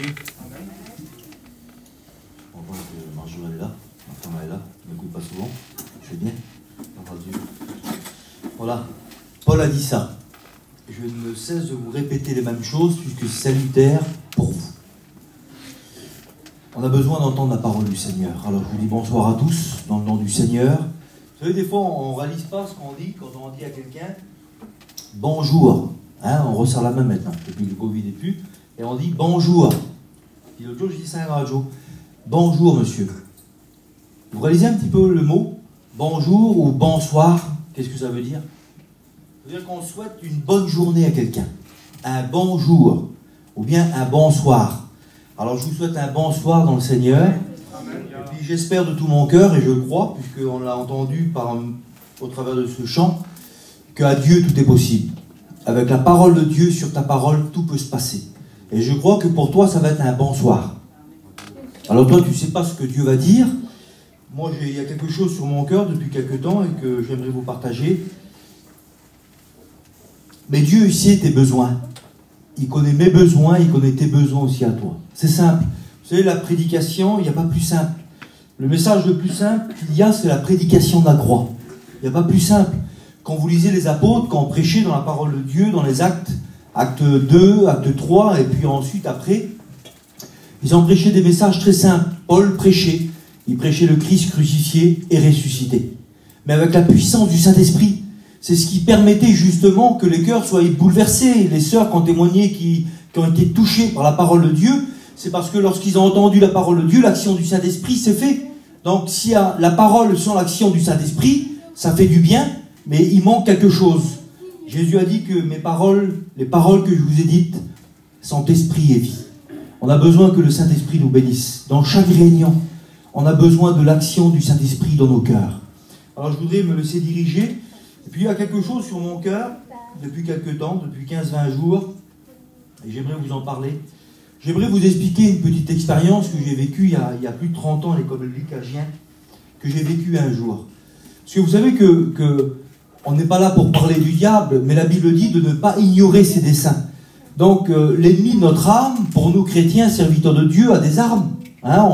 Dieu. On voit que Marjorie est là, ma femme est là, je ne m'écoute pas souvent, je vais bien. Gloire à Dieu. Voilà, Paul a dit ça. Je ne cesse de vous répéter les mêmes choses puisque c'est salutaire pour vous. On a besoin d'entendre la parole du Seigneur. Alors je vous dis bonsoir à tous, dans le nom du Seigneur. Vous savez, des fois on ne réalise pas ce qu'on dit quand on dit à quelqu'un bonjour. Hein, on resserre la main maintenant, depuis le Covid et plus. Et on dit bonjour. Puis l'autre jour, je dis ça à la radio. Bonjour, monsieur. Vous réalisez un petit peu le mot bonjour ou bonsoir? Qu'est-ce que ça veut dire? Ça veut dire qu'on souhaite une bonne journée à quelqu'un. Un bonjour. Ou bien un bonsoir. Alors, je vous souhaite un bonsoir dans le Seigneur. Et puis, j'espère de tout mon cœur, et je crois, puisqu'on l'a entendu au travers de ce chant, qu'à Dieu, tout est possible. Avec la parole de Dieu sur ta parole, tout peut se passer. Et je crois que pour toi, ça va être un bonsoir. Alors toi, tu ne sais pas ce que Dieu va dire. Moi, il y a quelque chose sur mon cœur depuis quelque temps et que j'aimerais vous partager. Mais Dieu sait tes besoins. Il connaît mes besoins, il connaît tes besoins aussi à toi. C'est simple. Vous savez, la prédication, il n'y a pas plus simple. Le message le plus simple qu'il y a, c'est la prédication de la croix. Il n'y a pas plus simple. Quand vous lisez les apôtres, quand on prêchait dans la parole de Dieu, dans les actes, acte 2, acte 3, et puis ensuite, après, ils ont prêché des messages très simples. Paul prêchait. Il prêchait le Christ crucifié et ressuscité. Mais avec la puissance du Saint-Esprit. C'est ce qui permettait justement que les cœurs soient bouleversés. Les sœurs qui ont témoigné, qui ont été touchées par la parole de Dieu, c'est parce que lorsqu'ils ont entendu la parole de Dieu, l'action du Saint-Esprit s'est faite. Donc, s'il y a la parole sans l'action du Saint-Esprit, ça fait du bien, mais il manque quelque chose. Jésus a dit que les paroles que je vous ai dites sont esprit et vie. On a besoin que le Saint-Esprit nous bénisse. Dans chaque réunion, on a besoin de l'action du Saint-Esprit dans nos cœurs. Alors je voudrais me laisser diriger. Et puis il y a quelque chose sur mon cœur, depuis quelque temps, depuis 15-20 jours, et j'aimerais vous en parler. J'aimerais vous expliquer une petite expérience que j'ai vécue il y a plus de 30 ans à l'école biblique à Gien, que j'ai vécue un jour. Parce que vous savez que on n'est pas là pour parler du diable, mais la Bible dit de ne pas ignorer ses desseins. Donc l'ennemi de notre âme, pour nous chrétiens, serviteurs de Dieu, a des armes. Hein,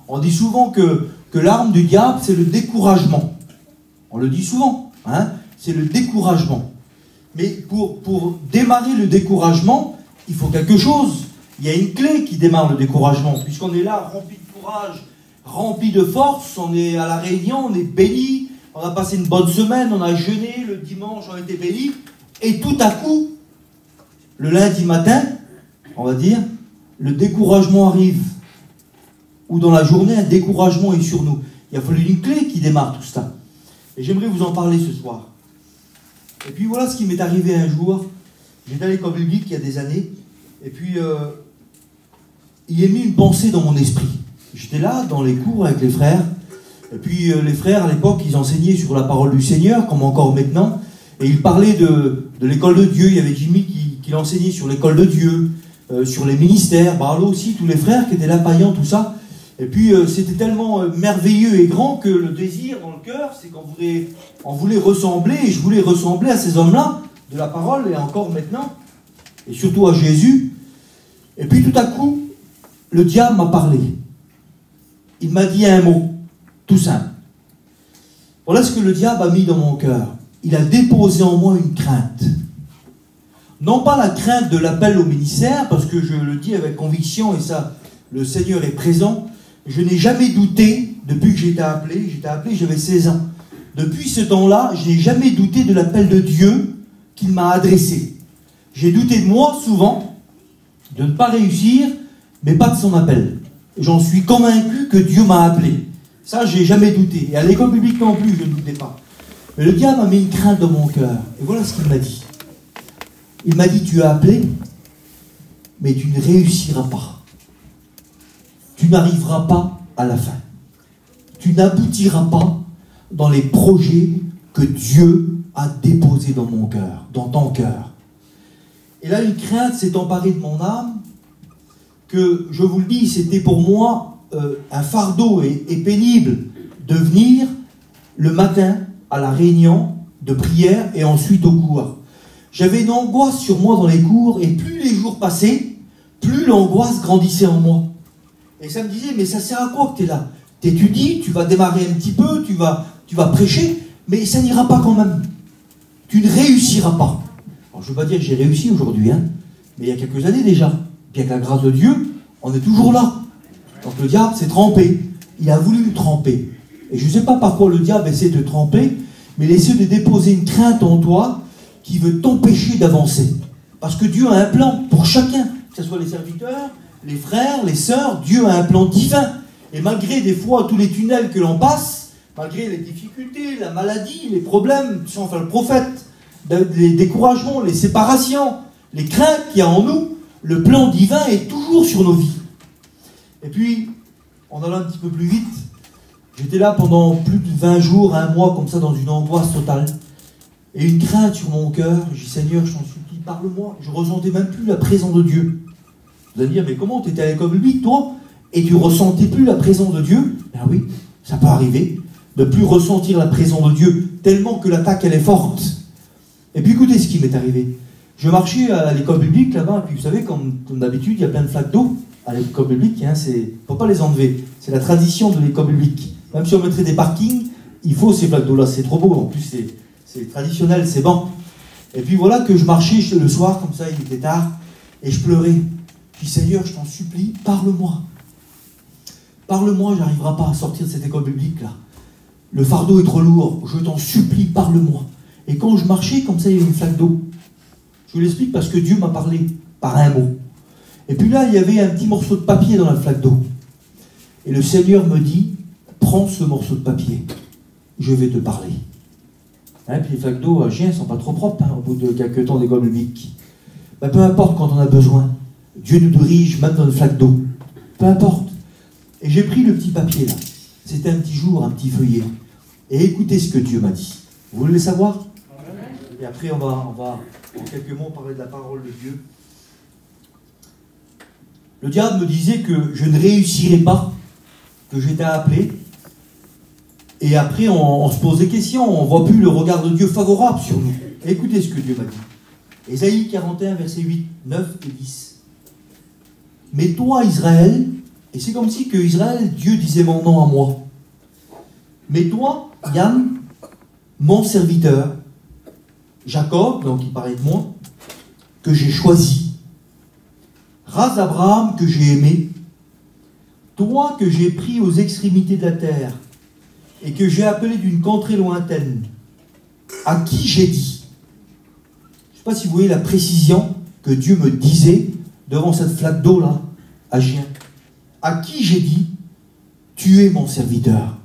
on dit souvent que l'arme du diable, c'est le découragement. On le dit souvent, hein, c'est le découragement. Mais pour démarrer le découragement, il faut quelque chose. Il y a une clé qui démarre le découragement, puisqu'on est là rempli de courage, rempli de force, on est à la réunion, on est béni. On a passé une bonne semaine, on a jeûné, le dimanche on a été bénis, et tout à coup, le lundi matin, on va dire, le découragement arrive. Ou dans la journée, un découragement est sur nous. Il a fallu une clé qui démarre tout ça. Et j'aimerais vous en parler ce soir. Et puis voilà ce qui m'est arrivé un jour. J'étais à l'école biblique il y a des années, et puis il est mis une pensée dans mon esprit. J'étais là, dans les cours avec les frères, et puis les frères, à l'époque, ils enseignaient sur la parole du Seigneur, comme encore maintenant, et ils parlaient de l'école de Dieu. Il y avait Jimmy qui enseignait sur l'école de Dieu, sur les ministères, Barlow aussi, tous les frères qui étaient là, Payan, tout ça. Et puis c'était tellement merveilleux et grand que le désir dans le cœur, c'est qu'on voulait ressembler, et je voulais ressembler à ces hommes-là, de la parole, et encore maintenant, et surtout à Jésus. Et puis tout à coup, le diable m'a parlé. Il m'a dit un mot. Tout simple. Voilà ce que le diable a mis dans mon cœur. Il a déposé en moi une crainte. Non pas la crainte de l'appel au ministère, parce que je le dis avec conviction, et ça, le Seigneur est présent. Je n'ai jamais douté, depuis que j'ai été appelé, j'avais 16 ans. Depuis ce temps-là, je n'ai jamais douté de l'appel de Dieu qu'il m'a adressé. J'ai douté de moi, souvent, de ne pas réussir, mais pas de son appel. J'en suis convaincu que Dieu m'a appelé. Ça, j'ai jamais douté. Et à l'école biblique non plus, je ne doutais pas. Mais le diable m'a mis une crainte dans mon cœur. Et voilà ce qu'il m'a dit. Il m'a dit, tu es appelé, mais tu ne réussiras pas. Tu n'arriveras pas à la fin. Tu n'aboutiras pas dans les projets que Dieu a déposés dans mon cœur, dans ton cœur. Et là, une crainte s'est emparée de mon âme, que, je vous le dis, c'était pour moi un fardeau et pénible de venir le matin à la réunion de prière et ensuite au cours. J'avais une angoisse sur moi dans les cours, et plus les jours passaient, plus l'angoisse grandissait en moi. Et ça me disait, mais ça sert à quoi que tu es là? T'étudies, tu vas démarrer un petit peu, tu vas prêcher, mais ça n'ira pas quand même. Tu ne réussiras pas. Alors je ne veux pas dire que j'ai réussi aujourd'hui, hein, mais il y a quelques années déjà. Puis avec la grâce de Dieu, on est toujours là. Donc le diable s'est trempé. Il a voulu me tremper. Et je ne sais pas par quoi le diable essaie de te tremper, mais il essaie de déposer une crainte en toi qui veut t'empêcher d'avancer. Parce que Dieu a un plan pour chacun, que ce soit les serviteurs, les frères, les sœurs. Dieu a un plan divin. Et malgré des fois tous les tunnels que l'on passe, malgré les difficultés, la maladie, les problèmes, sans faire le prophète, les découragements, les séparations, les craintes qu'il y a en nous, le plan divin est toujours sur nos vies. Et puis, en allant un petit peu plus vite, j'étais là pendant plus de 20 jours, un mois, comme ça, dans une angoisse totale. Et une crainte sur mon cœur. Je dis, Seigneur, je t'en supplie, parle-moi. Je ne ressentais même plus la présence de Dieu. Vous allez me dire, mais comment tu étais à l'école biblique, toi, et tu ne ressentais plus la présence de Dieu? Ben oui, ça peut arriver, de ne plus ressentir la présence de Dieu, tellement que l'attaque, elle est forte. Et puis écoutez ce qui m'est arrivé. Je marchais à l'école biblique là-bas, et puis vous savez, comme d'habitude, il y a plein de flaques d'eau à l'école biblique. Hein, il ne faut pas les enlever. C'est la tradition de l'école biblique. Même si on mettrait des parkings, il faut ces flaques d'eau-là. C'est trop beau. En plus, c'est traditionnel, c'est bon. Et puis voilà que je marchais le soir, comme ça, il était tard, et je pleurais. Je dis, Seigneur, je t'en supplie, parle-moi. Parle-moi, j'arriverai pas à sortir de cette école biblique-là. Le fardeau est trop lourd. Je t'en supplie, parle-moi. Et quand je marchais, comme ça, il y avait une flaque d'eau. Je vous l'explique parce que Dieu m'a parlé par un mot. Et puis là, il y avait un petit morceau de papier dans la flaque d'eau. Et le Seigneur me dit, prends ce morceau de papier. Je vais te parler. Hein, puis les flaques d'eau à Gien ne sont pas trop propres, hein, au bout de quelques temps d'école biblique. Ben, peu importe quand on a besoin. Dieu nous dirige même dans une flaque d'eau. Peu importe. Et j'ai pris le petit papier là. C'était un petit jour, un petit feuillet. Et écoutez ce que Dieu m'a dit. Vous voulez le savoir? Et après, on va, en quelques mots, parler de la parole de Dieu. Le diable me disait que je ne réussirais pas, que j'étais appelé. Et après, on se pose des questions, on ne voit plus le regard de Dieu favorable sur nous. Et écoutez ce que Dieu m'a dit. Ésaïe 41, versets 8, 9 et 10. Mais toi, Israël, et c'est comme si que Israël, Dieu disait mon nom à moi. Mais toi, Yann, mon serviteur, Jacob, donc il parlait de moi, que j'ai choisi, race d'Abraham que j'ai aimé, toi que j'ai pris aux extrémités de la terre et que j'ai appelé d'une contrée lointaine, à qui j'ai dit. Je ne sais pas si vous voyez la précision que Dieu me disait devant cette flaque d'eau là, à Gien. À qui j'ai dit, tu es mon serviteur.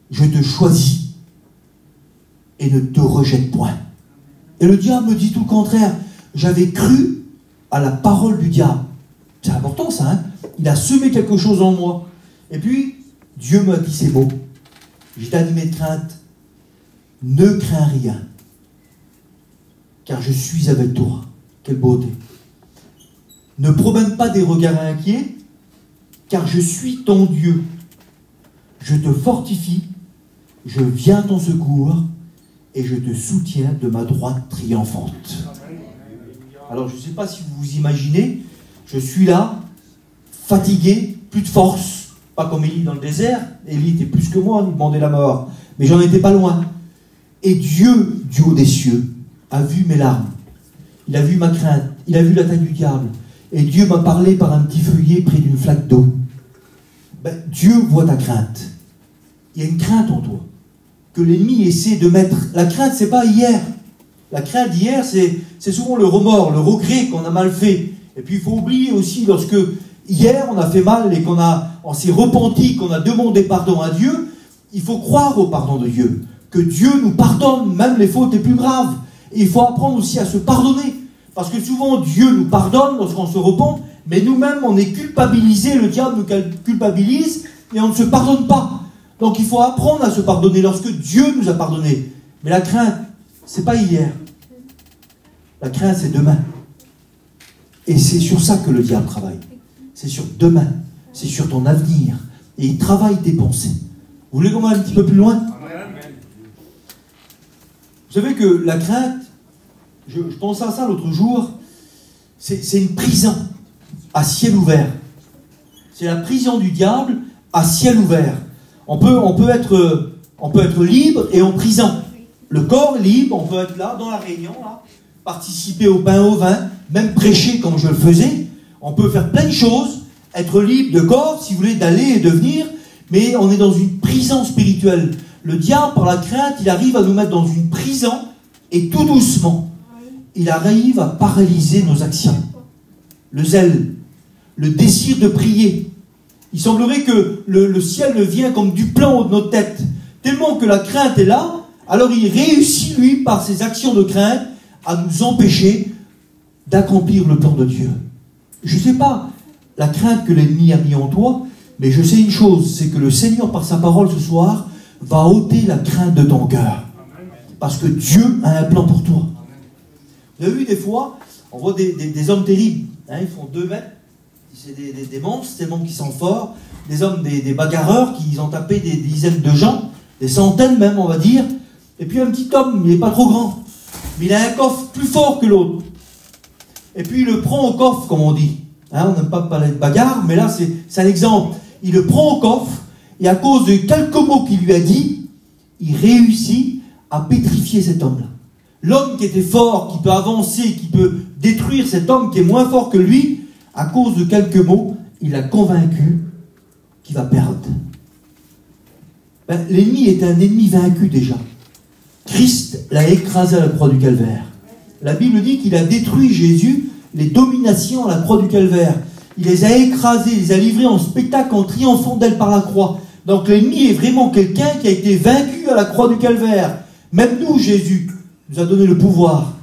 Je te choisis et ne te rejette point. Et le diable me dit tout le contraire. J'avais cru à la parole du diable. C'est important ça, hein? Il a semé quelque chose en moi. Et puis, Dieu m'a dit ces mots. J'étais animé de crainte. Ne crains rien, car je suis avec toi. Quelle beauté. Ne promène pas des regards inquiets, car je suis ton Dieu. Je te fortifie, je viens à ton secours, et je te soutiens de ma droite triomphante. Alors je ne sais pas si vous vous imaginez, je suis là, fatigué, plus de force, pas comme Élie dans le désert. Élie était plus que moi, il demandait la mort, mais j'en étais pas loin. Et Dieu, du haut des cieux, a vu mes larmes, il a vu ma crainte, il a vu la taille du diable, et Dieu m'a parlé par un petit feuillet près d'une flaque d'eau. Ben, Dieu voit ta crainte. Il y a une crainte en toi que l'ennemi essaie de mettre. La crainte, c'est pas hier. La crainte d'hier, c'est souvent le remords, le regret qu'on a mal fait. Et puis il faut oublier aussi, lorsque hier on a fait mal et on s'est repenti, qu'on a demandé pardon à Dieu, il faut croire au pardon de Dieu. Que Dieu nous pardonne, même les fautes les plus graves. Et il faut apprendre aussi à se pardonner. Parce que souvent Dieu nous pardonne lorsqu'on se repent, mais nous-mêmes on est culpabilisés, le diable nous culpabilise et on ne se pardonne pas. Donc il faut apprendre à se pardonner lorsque Dieu nous a pardonné. Mais la crainte, c'est pas hier. La crainte, c'est demain. Et c'est sur ça que le diable travaille. C'est sur demain. C'est sur ton avenir. Et il travaille tes pensées. Vous voulez qu'on aille un petit peu plus loin? Vous savez que la crainte, je pensais à ça l'autre jour. C'est une prison à ciel ouvert. C'est la prison du diable à ciel ouvert. On peut être libre et en prison. Le corps est libre, on peut être là, dans la réunion, là, participer au pain au vin, même prêcher comme je le faisais. On peut faire plein de choses, être libre de corps, si vous voulez, d'aller et de venir, mais on est dans une prison spirituelle. Le diable, par la crainte, il arrive à nous mettre dans une prison, et tout doucement, il arrive à paralyser nos actions. Le zèle, le désir de prier. Il semblerait que le ciel ne vient comme du plan de notre tête. Tellement que la crainte est là, alors il réussit, lui, par ses actions de crainte, à nous empêcher d'accomplir le plan de Dieu. Je ne sais pas la crainte que l'ennemi a mis en toi, mais je sais une chose, c'est que le Seigneur, par sa parole ce soir, va ôter la crainte de ton cœur. Parce que Dieu a un plan pour toi. Vous avez vu des fois, on voit des hommes terribles, hein, ils font 2 mètres, c'est des monstres, tellement qu'ils sont forts, des hommes, des bagarreurs qui ont tapé des dizaines de gens, des centaines même on va dire, et puis un petit homme, il n'est pas trop grand, mais il a un coffre plus fort que l'autre. Et puis il le prend au coffre, comme on dit. Hein, on n'aime pas parler de bagarre, mais là c'est un exemple. Il le prend au coffre, et à cause de quelques mots qu'il lui a dit, il réussit à pétrifier cet homme-là. L'homme qui était fort, qui peut avancer, qui peut détruire cet homme qui est moins fort que lui, à cause de quelques mots, il a convaincu qu'il va perdre. L'ennemi est un ennemi vaincu déjà. Christ l'a écrasé à la croix du calvaire. La Bible dit qu'il a détruit Jésus, les dominations à la croix du calvaire. Il les a écrasées, il les a livrées en spectacle en triomphant d'elle par la croix. Donc l'ennemi est vraiment quelqu'un qui a été vaincu à la croix du calvaire. Même nous, Jésus nous a donné le pouvoir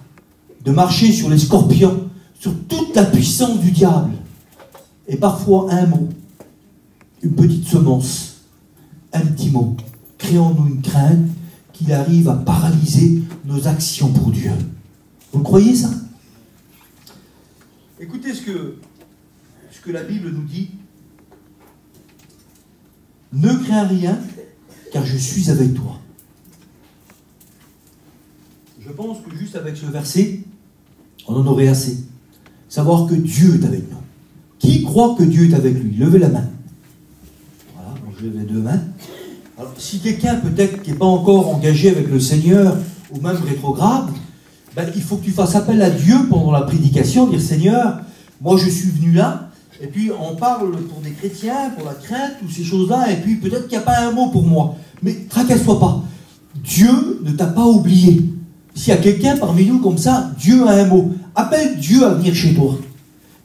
de marcher sur les scorpions, sur toute la puissance du diable. Et parfois un mot, une petite semence, un petit mot, crée en nous une crainte qu'il arrive à paralyser nos actions pour Dieu. Vous croyez ça? Écoutez ce que la Bible nous dit. Ne crains rien, car je suis avec toi. Je pense que juste avec ce verset, on en aurait assez. Savoir que Dieu est avec nous. Qui croit que Dieu est avec lui? Levez la main. Voilà, donc je lève les 2 mains. Alors, si quelqu'un peut-être qui n'est pas encore engagé avec le Seigneur, ou même rétrograde, il faut que tu fasses appel à Dieu pendant la prédication, dire Seigneur, moi je suis venu là, et puis on parle pour des chrétiens, pour la crainte, toutes ces choses-là, et puis peut-être qu'il n'y a pas un mot pour moi. Mais tracasse-toi pas. Dieu ne t'a pas oublié. S'il y a quelqu'un parmi nous comme ça, Dieu a un mot. Appelle Dieu à venir chez toi.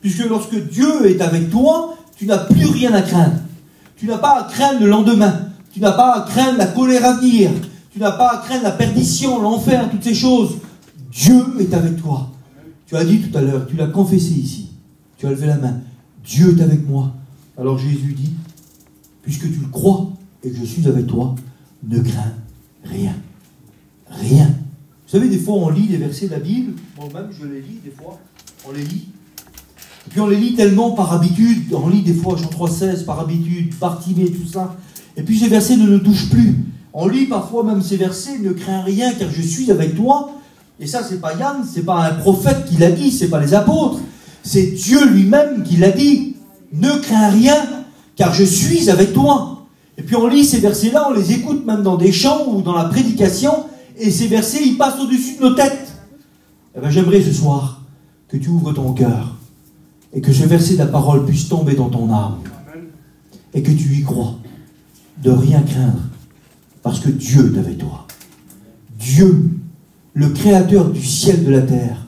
Puisque lorsque Dieu est avec toi, tu n'as plus rien à craindre. Tu n'as pas à craindre le lendemain. Tu n'as pas à craindre la colère à venir. Tu n'as pas à craindre la perdition, l'enfer, toutes ces choses. Dieu est avec toi. Tu as dit tout à l'heure, tu l'as confessé ici. Tu as levé la main. Dieu est avec moi. Alors Jésus dit, puisque tu le crois et que je suis avec toi, ne crains rien. Rien. Vous savez, des fois on lit les versets de la Bible, moi-même je les lis des fois, on les lit. Et puis on les lit tellement par habitude, on lit des fois Jean 3,16 par habitude, Bartimée, tout ça. Et puis ces versets ne nous touchent plus. On lit parfois même ces versets, ne crains rien car je suis avec toi. Et ça, c'est pas Yann, c'est pas un prophète qui l'a dit, c'est pas les apôtres. C'est Dieu lui-même qui l'a dit. Ne crains rien, car je suis avec toi. Et puis on lit ces versets-là, on les écoute même dans des chants ou dans la prédication, et ces versets, ils passent au-dessus de nos têtes. Eh bien, j'aimerais ce soir que tu ouvres ton cœur, et que ce verset de la parole puisse tomber dans ton âme, et que tu y crois, de rien craindre, parce que Dieu est avec toi. Dieu, le créateur du ciel et de la terre,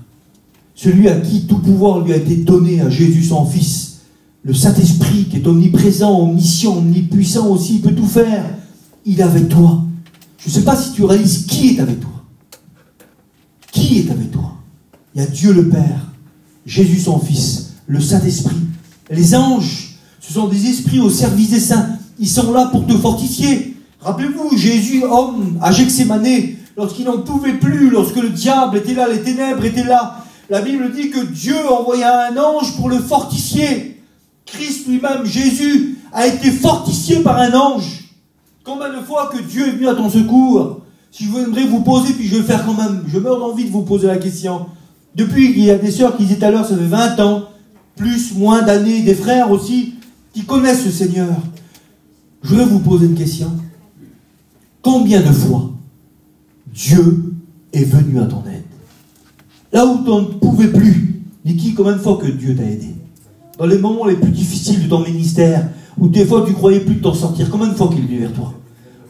celui à qui tout pouvoir lui a été donné, à Jésus son Fils, le Saint-Esprit qui est omniprésent, omniscient, omnipuissant aussi, il peut tout faire, il est avec toi. Je ne sais pas si tu réalises qui est avec toi. Qui est avec toi? Il y a Dieu le Père, Jésus son Fils, le Saint-Esprit. Les anges, ce sont des esprits au service des saints. Ils sont là pour te fortifier. Rappelez-vous, Jésus, homme, à Gethsémane, lorsqu'il n'en pouvait plus, lorsque le diable était là, les ténèbres étaient là, la Bible dit que Dieu envoya un ange pour le fortifier. Christ lui-même, Jésus, a été fortifié par un ange. Combien de fois que Dieu est venu à ton secours? Si je voudrais vous poser, puis je vais le faire quand même, je meurs d'envie de vous poser la question. Depuis, il y a des sœurs qui disaient tout à l'heure, ça fait 20 ans, plus, moins d'années, des frères aussi, qui connaissent le Seigneur. Je voudrais vous poser une question. Combien de fois Dieu est venu à ton aide? Là où tu ne pouvais plus, Niki, combien de fois que Dieu t'a aidé? Dans les moments les plus difficiles de ton ministère, où des fois tu croyais plus de t'en sortir, combien de fois qu'il est venu vers toi?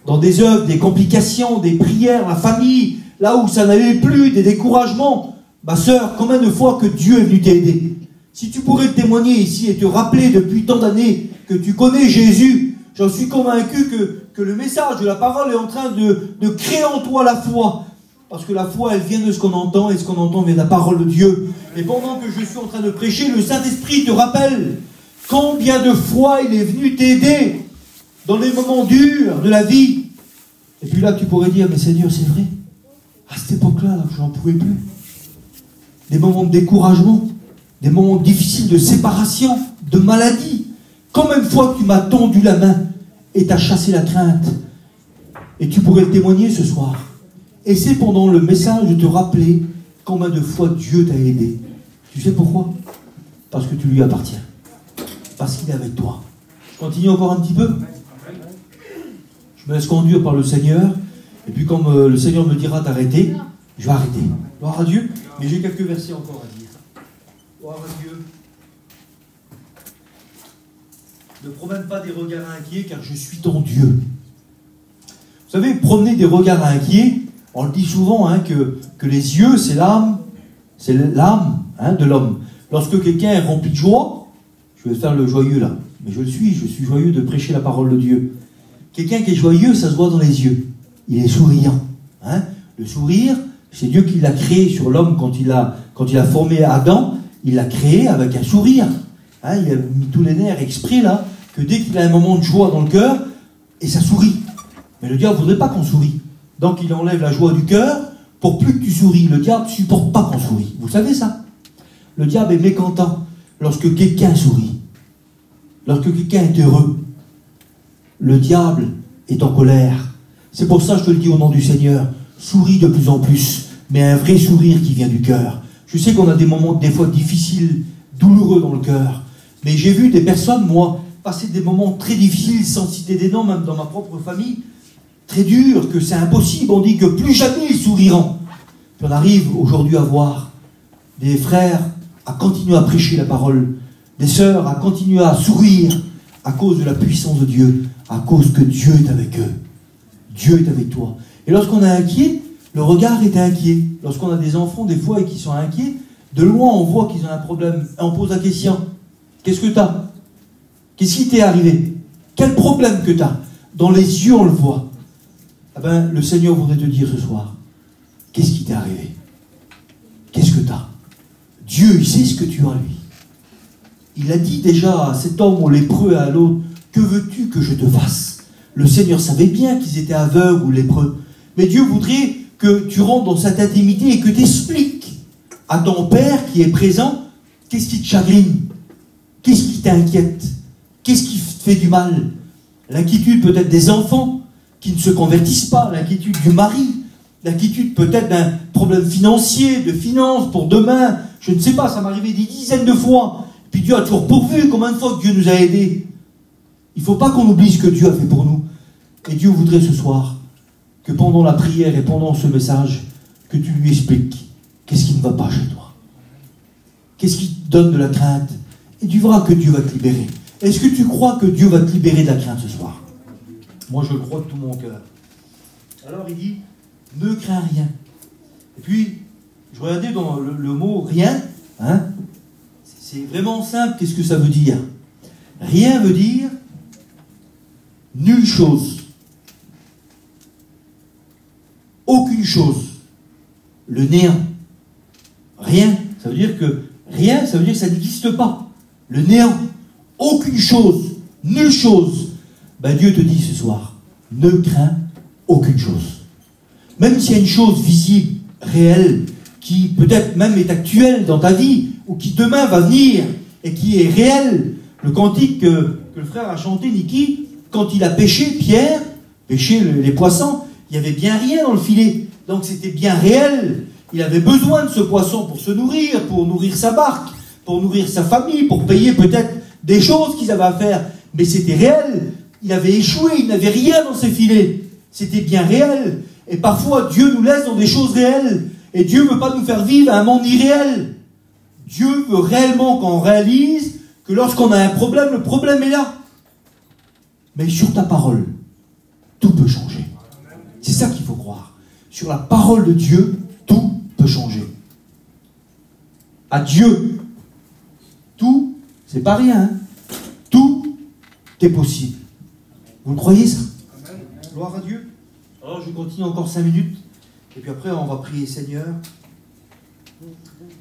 Dans des œuvres, des complications, des prières, la famille, là où ça n'allait plus, des découragements. Ma sœur, combien de fois que Dieu est venu t'aider? Si tu pourrais témoigner ici et te rappeler depuis tant d'années que tu connais Jésus, j'en suis convaincu que le message de la parole est en train de créer en toi la foi. Parce que la foi, elle vient de ce qu'on entend, et ce qu'on entend vient de la parole de Dieu. Et pendant que je suis en train de prêcher, le Saint-Esprit te rappelle combien de fois il est venu t'aider dans les moments durs de la vie. Et puis là, tu pourrais dire, mais Seigneur, c'est vrai. À cette époque-là, je n'en pouvais plus. Des moments de découragement, des moments difficiles de séparation, de maladie. Combien de fois tu m'as tendu la main et t'as chassé la crainte? Et tu pourrais le témoigner ce soir. Et c'est pendant le message de te rappeler combien de fois Dieu t'a aidé. Tu sais pourquoi? Parce que tu lui appartiens. Parce qu'il est avec toi. Je continue encore un petit peu. Je me laisse conduire par le Seigneur. Et puis comme le Seigneur me dira d'arrêter, je vais arrêter. Gloire à Dieu. Mais j'ai quelques versets encore à dire. Gloire à Dieu. Ne promène pas des regards inquiets, car je suis ton Dieu. Vous savez, promener des regards inquiets, on le dit souvent, que les yeux, c'est l'âme de l'homme. Lorsque quelqu'un est rempli de joie, je vais faire le joyeux là, mais je suis joyeux de prêcher la parole de Dieu. Quelqu'un qui est joyeux, ça se voit dans les yeux. Il est souriant. Le sourire, c'est Dieu qui l'a créé sur l'homme quand il a formé Adam, il l'a créé avec un sourire. Il a mis tous les nerfs exprès là, que dès qu'il a un moment de joie dans le cœur, et ça sourit. Mais le diable ne voudrait pas qu'on sourie. Donc il enlève la joie du cœur pour plus que tu souris. Le diable ne supporte pas qu'on sourie. Vous savez ça? Le diable est mécontent lorsque quelqu'un sourit. Lorsque quelqu'un est heureux. Le diable est en colère. C'est pour ça que je te le dis au nom du Seigneur. Souris de plus en plus, mais un vrai sourire qui vient du cœur. Je sais qu'on a des moments des fois difficiles, douloureux dans le cœur. Mais j'ai vu des personnes, moi, passer des moments très difficiles, sans citer des noms, même dans ma propre famille, très durs, que c'est impossible. On dit que plus jamais ils souriront. Puis on arrive aujourd'hui à voir des frères à continuer à prêcher la parole, des sœurs à continuer à sourire à cause de la puissance de Dieu, à cause que Dieu est avec eux. Dieu est avec toi. Et lorsqu'on est inquiet, le regard est inquiet. Lorsqu'on a des enfants, des fois, et qui sont inquiets, de loin, on voit qu'ils ont un problème. Et on pose la question, qu'est-ce que tu as? Qu'est-ce qui t'est arrivé? Quel problème que tu as? Dans les yeux, on le voit. Eh ben, le Seigneur voudrait te dire ce soir, qu'est-ce qui t'est arrivé? Qu'est-ce que tu as? Dieu, il sait ce que tu as, lui. Il a dit déjà à cet homme, au lépreux et à l'autre, que veux-tu que je te fasse? Le Seigneur savait bien qu'ils étaient aveugles ou lépreux. Mais Dieu voudrait que tu rentres dans cette intimité et que tu expliques à ton Père qui est présent, qu'est-ce qui te chagrine? Qu'est-ce qui t'inquiète? Qu'est-ce qui te fait du mal? L'inquiétude peut-être des enfants qui ne se convertissent pas, l'inquiétude du mari, l'inquiétude peut-être d'un problème financier, de finances pour demain, je ne sais pas, ça m'est arrivé des dizaines de fois. Puis Dieu a toujours pourvu, combien de fois que Dieu nous a aidés? Il ne faut pas qu'on oublie ce que Dieu a fait pour nous. Et Dieu voudrait ce soir que pendant la prière et pendant ce message, que tu lui expliques qu'est-ce qui ne va pas chez toi. Qu'est-ce qui te donne de la crainte? Et tu verras que Dieu va te libérer. Est-ce que tu crois que Dieu va te libérer de la crainte ce soir? Moi, je le crois de tout mon cœur. Alors, il dit, ne crains rien. Et puis, je regardais dans le mot rien. C'est vraiment simple. Qu'est-ce que ça veut dire? Rien veut dire nulle chose. Aucune chose. Le néant. Rien. Ça veut dire que rien, ça veut dire que ça n'existe pas. Le néant. Aucune chose. Nulle chose. Ben Dieu te dit ce soir, ne crains aucune chose. Même s'il y a une chose visible, réelle, qui peut-être même est actuelle dans ta vie, ou qui demain va venir, et qui est réelle. Le cantique que le frère a chanté, Niki, quand il a pêché, Pierre, pêché les poissons, il n'y avait bien rien dans le filet. Donc c'était bien réel. Il avait besoin de ce poisson pour se nourrir, pour nourrir sa barque, pour nourrir sa famille, pour payer peut-être des choses qu'ils avaient à faire. Mais c'était réel. Il avait échoué, il n'avait rien dans ses filets. C'était bien réel. Et parfois, Dieu nous laisse dans des choses réelles. Et Dieu ne veut pas nous faire vivre un monde irréel. Dieu veut réellement qu'on réalise que lorsqu'on a un problème, le problème est là. Mais sur ta parole, tout peut changer. C'est ça qu'il faut croire. Sur la parole de Dieu, tout peut changer. À Dieu, tout, c'est pas rien. Hein. Tout est possible. Vous le croyez ça? Gloire à Dieu. Alors je continue encore 5 minutes. Et puis après on va prier Seigneur.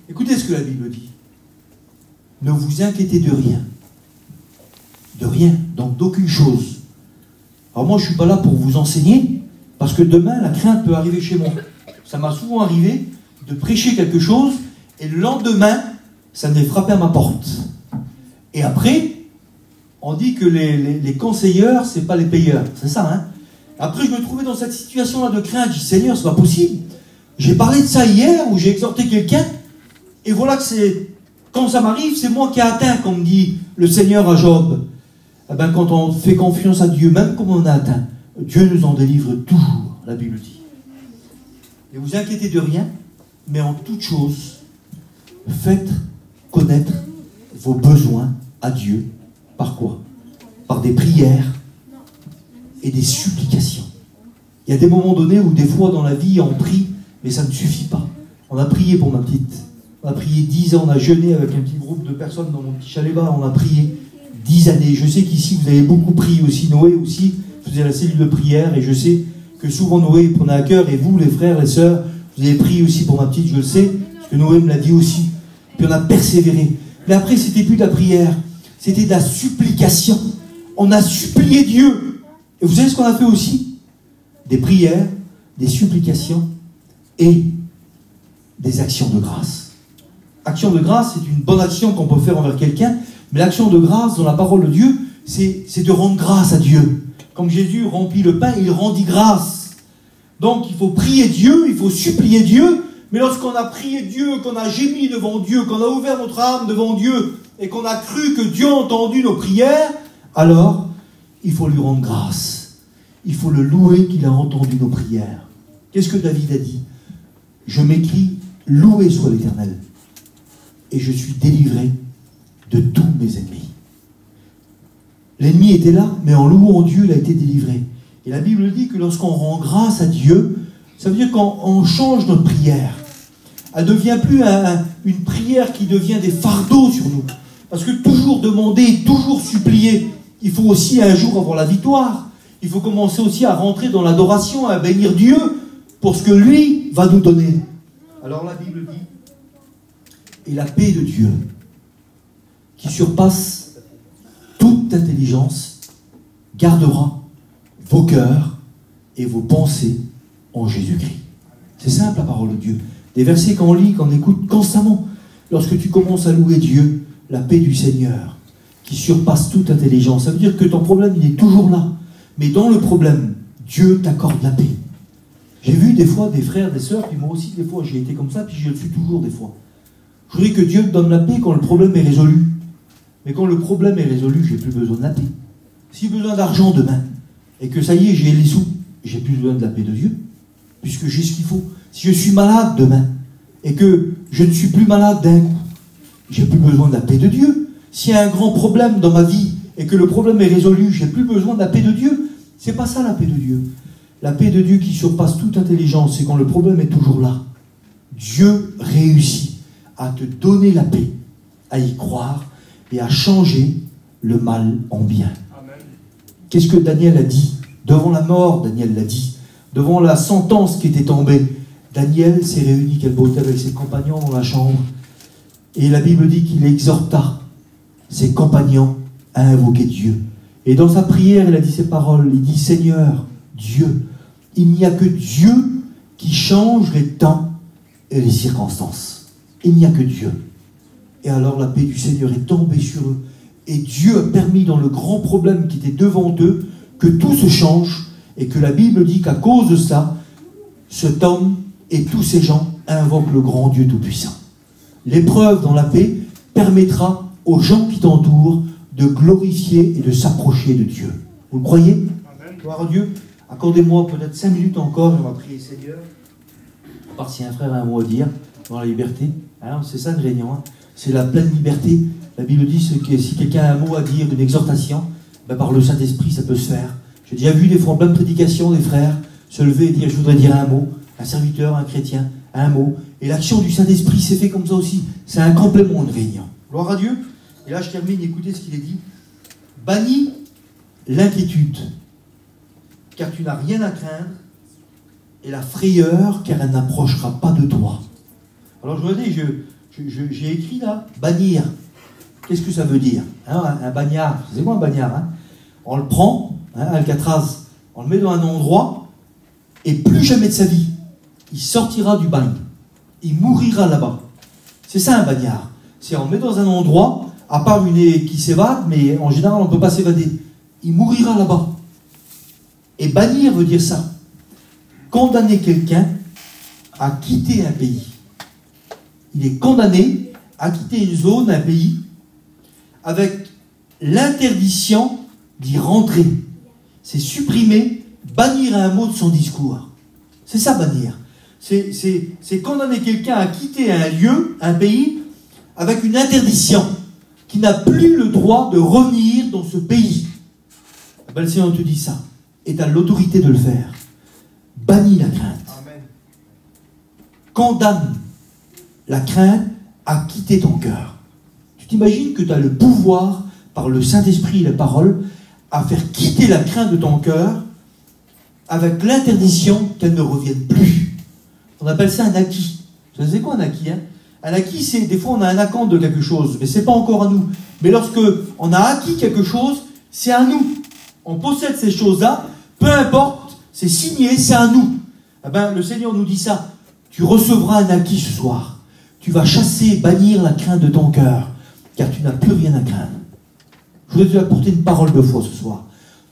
Écoutez ce que la Bible dit. Ne vous inquiétez de rien. De rien. Donc d'aucune chose. Alors moi je ne suis pas là pour vous enseigner. Parce que demain la crainte peut arriver chez moi. Ça m'a souvent arrivé de prêcher quelque chose. Et le lendemain ça m'est frappé à ma porte. Et après on dit que les conseilleurs, c'est pas les payeurs. C'est ça, hein? Après, je me trouvais dans cette situation-là de crainte. Je dis, Seigneur, c'est pas possible. J'ai parlé de ça hier, où j'ai exhorté quelqu'un. Et voilà que c'est... Quand ça m'arrive, c'est moi qui ai atteint, comme dit le Seigneur à Job. Eh ben, quand on fait confiance à Dieu, même comme on a atteint, Dieu nous en délivre toujours, la Bible dit. Ne vous inquiétez de rien, mais en toute chose, faites connaître vos besoins à Dieu. Par quoi? Par des prières et des supplications. Il y a des moments donnés où des fois dans la vie on prie, mais ça ne suffit pas. On a prié pour ma petite. On a prié 10 ans, on a jeûné avec un petit groupe de personnes dans mon petit chalet bas, on a prié 10 années. Je sais qu'ici vous avez beaucoup prié aussi. Noé aussi faisait la cellule de prière et je sais que souvent Noé prenait à cœur et vous les frères, les sœurs, vous avez prié aussi pour ma petite, je le sais, parce que Noé me l'a dit aussi. Puis on a persévéré. Mais après c'était plus de la prière. C'était de la supplication. On a supplié Dieu. Et vous savez ce qu'on a fait aussi? Des prières, des supplications et des actions de grâce. Action de grâce, c'est une bonne action qu'on peut faire envers quelqu'un. Mais l'action de grâce, dans la parole de Dieu, c'est de rendre grâce à Dieu. Comme Jésus rompit le pain, il rendit grâce. Donc il faut prier Dieu, il faut supplier Dieu. Mais lorsqu'on a prié Dieu, qu'on a gémi devant Dieu, qu'on a ouvert notre âme devant Dieu, et qu'on a cru que Dieu a entendu nos prières, alors il faut lui rendre grâce. Il faut le louer qu'il a entendu nos prières. Qu'est-ce que David a dit? Je m'écris, loué soit l'Éternel, et je suis délivré de tous mes ennemis. L'ennemi était là, mais en louant Dieu, il a été délivré. Et la Bible dit que lorsqu'on rend grâce à Dieu, ça veut dire qu'on change notre prière. Elle ne devient plus une prière qui devient des fardeaux sur nous. Parce que toujours demander, toujours supplier, il faut aussi un jour avoir la victoire. Il faut commencer aussi à rentrer dans l'adoration, à bénir Dieu pour ce que lui va nous donner. Alors la Bible dit, et la paix de Dieu, qui surpasse toute intelligence, gardera vos cœurs et vos pensées en Jésus-Christ. C'est simple la parole de Dieu. Des versets qu'on lit, qu'on écoute constamment. Lorsque tu commences à louer Dieu, la paix du Seigneur, qui surpasse toute intelligence. Ça veut dire que ton problème, il est toujours là. Mais dans le problème, Dieu t'accorde la paix. J'ai vu des fois des frères, des sœurs, puis moi aussi des fois j'ai été comme ça, puis je le suis toujours des fois. Je voudrais que Dieu te donne la paix quand le problème est résolu. Mais quand le problème est résolu, j'ai plus besoin de la paix. Si j'ai besoin d'argent demain, et que ça y est, j'ai les sous, j'ai plus besoin de la paix de Dieu, puisque j'ai ce qu'il faut. Si je suis malade demain, et que je ne suis plus malade d'un coup, j'ai plus besoin de la paix de Dieu. S'il y a un grand problème dans ma vie, et que le problème est résolu, j'ai plus besoin de la paix de Dieu. C'est pas ça la paix de Dieu. La paix de Dieu qui surpasse toute intelligence, c'est quand le problème est toujours là. Dieu réussit à te donner la paix, à y croire et à changer le mal en bien. Amen. Qu'est-ce que Daniel a dit? Devant la mort, Daniel l'a dit. Devant la sentence qui était tombée, Daniel s'est réuni, quelle beauté, avec ses compagnons dans la chambre. Et la Bible dit qu'il exhorta ses compagnons à invoquer Dieu. Et dans sa prière, il a dit ces paroles. Il dit, Seigneur, Dieu, il n'y a que Dieu qui change les temps et les circonstances. Il n'y a que Dieu. Et alors la paix du Seigneur est tombée sur eux. Et Dieu a permis dans le grand problème qui était devant eux que tout se change et que la Bible dit qu'à cause de ça, cet homme et tous ces gens invoque le grand Dieu Tout-Puissant. L'épreuve dans la paix permettra aux gens qui t'entourent de glorifier et de s'approcher de Dieu. Vous le croyez? Amen. Gloire à Dieu. Accordez-moi peut-être 5 minutes encore, on va prier Seigneur. À part si un frère a un mot à dire, dans la liberté. Hein, c'est ça le réunion, hein. C'est la pleine liberté. La Bible dit que si quelqu'un a un mot à dire, une exhortation, ben par le Saint-Esprit, ça peut se faire. J'ai déjà vu des fois en pleine prédication des frères se lever et dire, je voudrais dire un mot, un serviteur, un chrétien, un mot. Et l'action du Saint-Esprit s'est fait comme ça aussi. C'est un complément de réunion. Gloire à Dieu. Et là, je termine, écoutez ce qu'il est dit. Bannis l'inquiétude, car tu n'as rien à craindre, et la frayeur, car elle n'approchera pas de toi. Alors, je vous dis, j'ai écrit là, bannir. Qu'est-ce que ça veut dire, hein, un bagnard, c'est quoi un bagnard, hein? On le prend, hein, Alcatraz, on le met dans un endroit, et plus jamais de sa vie, il sortira du bagne. Il mourira là-bas. C'est ça un bagnard. C'est on le met dans un endroit, à part une qui s'évade, mais en général on ne peut pas s'évader. Il mourira là-bas. Et bannir veut dire ça. Condamner quelqu'un à quitter un pays. Il est condamné à quitter une zone, un pays, avec l'interdiction d'y rentrer. C'est supprimer, bannir un mot de son discours. C'est ça, bannir. C'est condamner quelqu'un à quitter un lieu, un pays, avec une interdiction, qui n'a plus le droit de revenir dans ce pays. Ben, le Seigneur te dit ça, et tu as l'autorité de le faire. Bannis la crainte. Amen. Condamne la crainte à quitter ton cœur. Tu t'imagines que tu as le pouvoir, par le Saint-Esprit et la parole, à faire quitter la crainte de ton cœur avec l'interdiction qu'elle ne revienne plus. On appelle ça un acquis. Vous savez quoi un acquis, hein? Un acquis, c'est des fois on a un acompte de quelque chose, mais c'est pas encore à nous. Mais lorsque on a acquis quelque chose, c'est à nous. On possède ces choses-là, peu importe, c'est signé, c'est à nous. Eh ben, le Seigneur nous dit ça. Tu recevras un acquis ce soir. Tu vas chasser, bannir la crainte de ton cœur, car tu n'as plus rien à craindre. Je voudrais te apporter une parole de foi ce soir.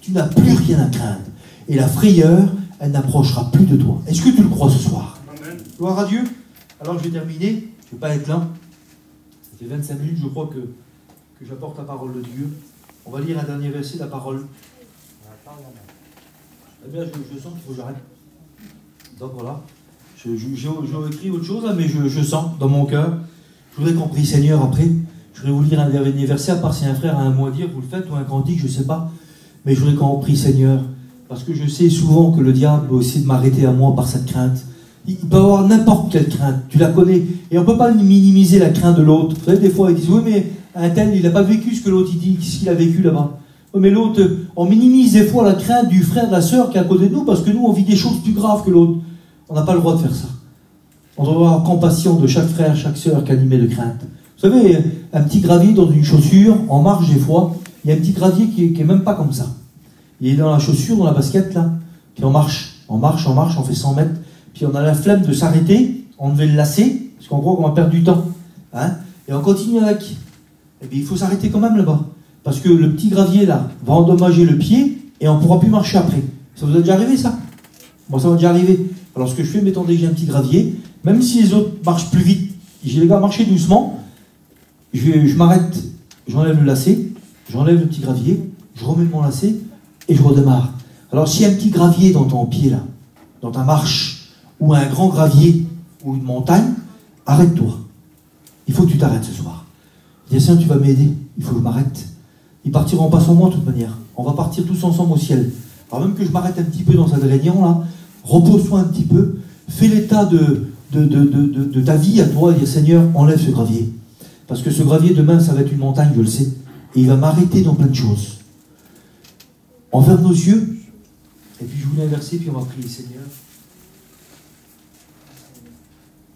Tu n'as plus rien à craindre. Et la frayeur, elle n'approchera plus de toi. Est-ce que tu le crois ce soir? Amen. Gloire à Dieu. Alors je vais terminer. Je ne vais pas être lent. Ça fait 25 minutes, je crois, que j'apporte la parole de Dieu. On va lire un dernier verset de la parole. Eh bien, je sens qu'il faut que j'arrête. Donc voilà. J'ai écrit autre chose, là, mais je sens dans mon cœur. Je voudrais qu'on prie Seigneur après. Je voudrais vous lire un dernier verset, à part si un frère a un mot à dire, vous le faites, ou un cantique, je ne sais pas. Mais je voudrais qu'on prie Seigneur. Parce que je sais souvent que le diable va essayer de m'arrêter à moi par cette crainte. Il peut avoir n'importe quelle crainte, tu la connais. Et on ne peut pas minimiser la crainte de l'autre. Vous savez, des fois, ils disent, oui, mais un tel, il n'a pas vécu ce que l'autre, il dit, ce qu'il a vécu là-bas. Oui, mais l'autre, on minimise des fois la crainte du frère, de la sœur qui est à côté de nous, parce que nous, on vit des choses plus graves que l'autre. On n'a pas le droit de faire ça. On doit avoir compassion de chaque frère, chaque sœur qui est animé de crainte. Vous savez, un petit gravier dans une chaussure, en marche des fois, il y a un petit gravier qui est même pas comme ça. Il est dans la chaussure, dans la basket, là, puis on marche, on fait 100 mètres, puis on a la flemme de s'arrêter, on devait le lasser, parce qu'on croit qu'on va perdre du temps. Hein, et on continue avec. Et bien, il faut s'arrêter quand même là-bas. Parce que le petit gravier, là, va endommager le pied, et on ne pourra plus marcher après. Ça vous est déjà arrivé, ça? Moi, ça m'a déjà arrivé. Alors, ce que je fais, mettons que j'ai un petit gravier, même si les autres marchent plus vite, j'ai les gars marcher doucement, je m'arrête, j'enlève le lacet, j'enlève le petit gravier, je remets mon lacet, et je redémarre. Alors, s'il y a un petit gravier dans ton pied, là, dans ta marche, ou un grand gravier, ou une montagne, arrête-toi. Il faut que tu t'arrêtes ce soir. Dis, Seigneur, tu vas m'aider, il faut que je m'arrête. Ils partiront pas sans moi, de toute manière. On va partir tous ensemble au ciel. Alors, même que je m'arrête un petit peu dans cette réunion, là, repose-toi un petit peu, fais l'état de ta vie à toi, et dis, Seigneur, enlève ce gravier. Parce que ce gravier, demain, ça va être une montagne, je le sais. Et il va m'arrêter dans plein de choses. On ferme nos yeux, et puis je vous lis un verset, puis on va prier, Seigneur.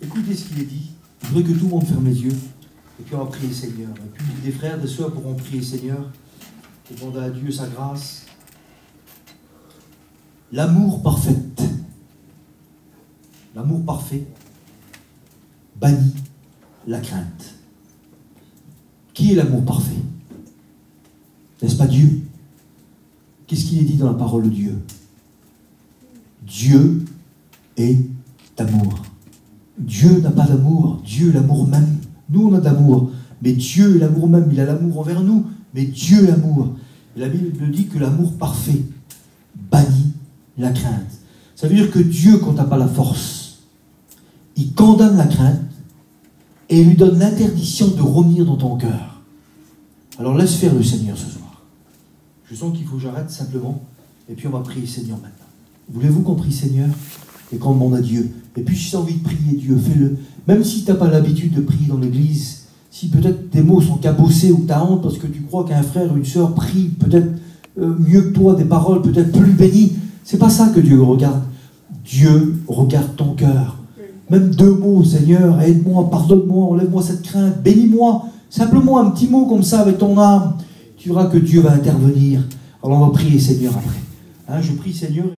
Écoutez ce qu'il est dit. Je voudrais que tout le monde ferme les yeux, et puis on va prier, Seigneur. Et puis des frères, des sœurs pourront prier, Seigneur, et demander à Dieu sa grâce. L'amour parfait. L'amour parfait bannit la crainte. Qui est l'amour parfait? N'est-ce pas Dieu? Qu'est-ce qu'il est dit dans la parole de Dieu? Dieu est amour. Dieu n'a pas d'amour, Dieu est l'amour même. Nous, on a de l'amour, mais Dieu est l'amour même. Il a l'amour envers nous, mais Dieu est l'amour. Et la Bible dit que l'amour parfait bannit la crainte. Ça veut dire que Dieu, quand tu n'as pas la force, il condamne la crainte et il lui donne l'interdiction de revenir dans ton cœur. Alors laisse faire le Seigneur ce soir. Je sens qu'il faut que j'arrête simplement, et puis on va prier Seigneur maintenant. Voulez-vous qu'on prie Seigneur et qu'on demande à Dieu? Et puis si tu as envie de prier Dieu, fais-le. Même si tu n'as pas l'habitude de prier dans l'église, si peut-être tes mots sont cabossés ou que tu as honte parce que tu crois qu'un frère ou une sœur prie peut-être mieux que toi, des paroles peut-être plus bénies, c'est pas ça que Dieu regarde. Dieu regarde ton cœur. Même 2 mots, Seigneur, aide-moi, pardonne-moi, enlève-moi cette crainte, bénis-moi. Simplement un petit mot comme ça avec ton âme. Tu verras que Dieu va intervenir. Alors on va prier Seigneur après. Hein, je prie Seigneur.